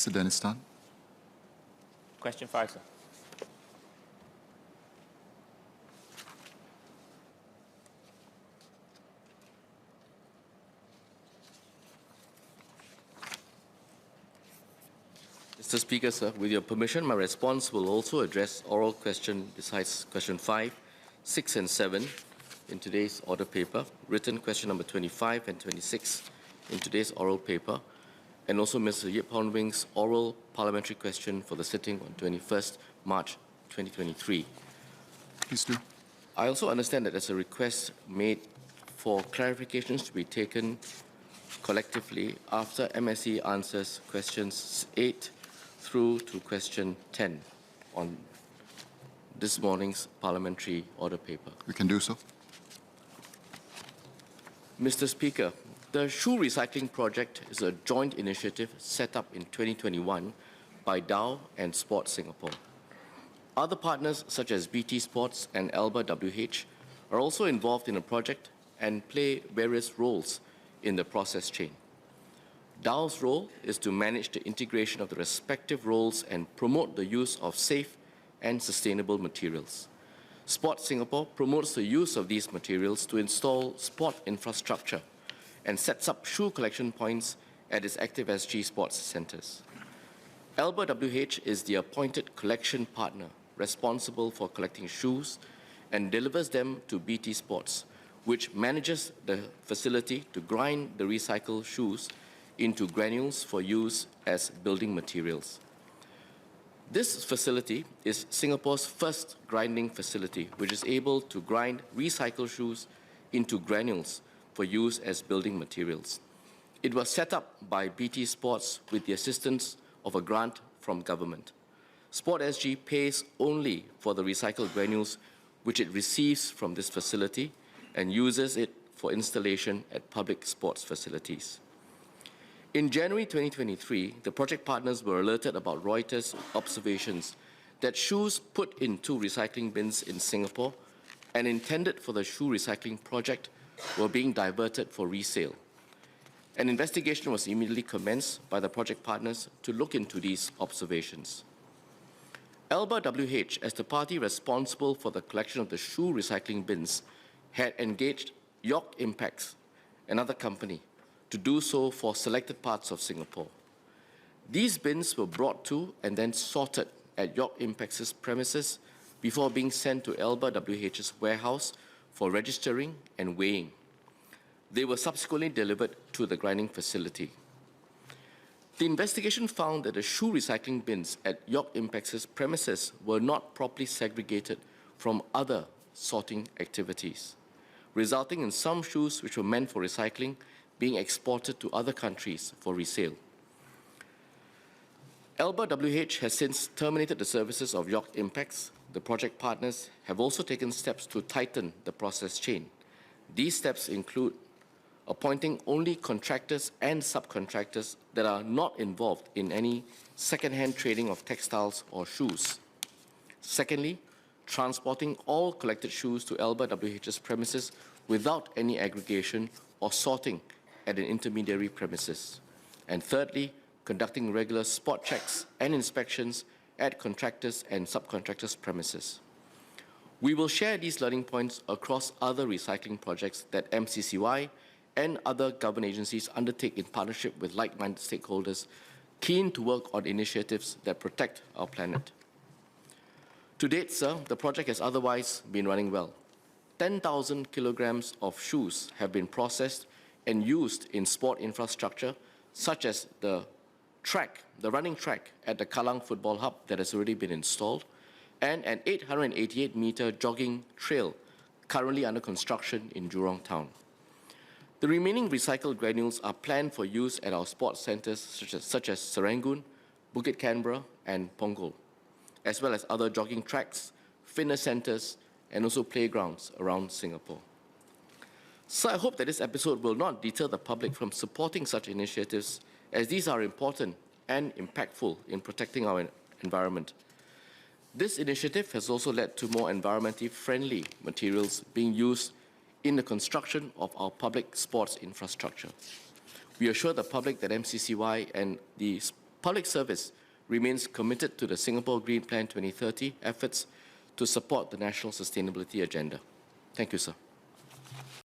Mr. Dennis Tan. Question 5, sir. Mr. Speaker, sir, with your permission, my response will also address oral question besides question 5, 6 and 7 in today's order paper, written question number 25 and 26 in today's oral paper, and also Mr. Yip Hon Wing's oral parliamentary question for the sitting on 21st March 2023. Please do. I also understand that there's a request made for clarifications to be taken collectively after MSE answers questions 8 through to question 10 on this morning's parliamentary order paper. We can do so. Mr. Speaker, the shoe recycling project is a joint initiative set up in 2021 by Dow and Sport Singapore. Other partners such as BT Sports and Alba WH are also involved in the project and play various roles in the process chain. Dow's role is to manage the integration of the respective roles and promote the use of safe and sustainable materials. Sport Singapore promotes the use of these materials to install sport infrastructure and sets up shoe collection points at its ActiveSG sports centres. Alba WH is the appointed collection partner responsible for collecting shoes and delivers them to BT Sports, which manages the facility to grind the recycled shoes into granules for use as building materials. This facility is Singapore's first grinding facility, which is able to grind recycled shoes into granules for use as building materials. It was set up by BT Sports with the assistance of a grant from government. Sport SG pays only for the recycled granules which it receives from this facility and uses it for installation at public sports facilities. In January 2023, the project partners were alerted about Reuters' observations that shoes put into recycling bins in Singapore and intended for the shoe recycling project were being diverted for resale. An investigation was immediately commenced by the project partners to look into these observations. Alba WH, as the party responsible for the collection of the shoe recycling bins, had engaged York Impacts, another company, to do so for selected parts of Singapore. These bins were brought to and then sorted at York Impacts' premises before being sent to Alba WH's warehouse for registering and weighing. They were subsequently delivered to the grinding facility. The investigation found that the shoe recycling bins at York Impacts' premises were not properly segregated from other sorting activities, resulting in some shoes which were meant for recycling being exported to other countries for resale. Alba WH has since terminated the services of York Impacts. The project partners have also taken steps to tighten the process chain. These steps include appointing only contractors and subcontractors that are not involved in any second-hand trading of textiles or shoes. Secondly, transporting all collected shoes to Alba WH's premises without any aggregation or sorting at an intermediary premises. And thirdly, conducting regular spot checks and inspections at contractors and subcontractors' premises. We will share these learning points across other recycling projects that MCCY and other government agencies undertake in partnership with like-minded stakeholders keen to work on initiatives that protect our planet. To date, sir, the project has otherwise been running well. 10,000 kilograms of shoes have been processed and used in sport infrastructure, such as the running track at the Kallang Football Hub that has already been installed, and an 888-meter jogging trail currently under construction in Jurong Town. The remaining recycled granules are planned for use at our sports centres such as Serangoon, Bukit Canberra, and Punggol, as well as other jogging tracks, fitness centres, and also playgrounds around Singapore. So I hope that this episode will not deter the public from supporting such initiatives, as these are important and impactful in protecting our environment. This initiative has also led to more environmentally friendly materials being used in the construction of our public sports infrastructure. We assure the public that MCCY and the Public Service remains committed to the Singapore Green Plan 2030 efforts to support the national sustainability agenda. Thank you, sir.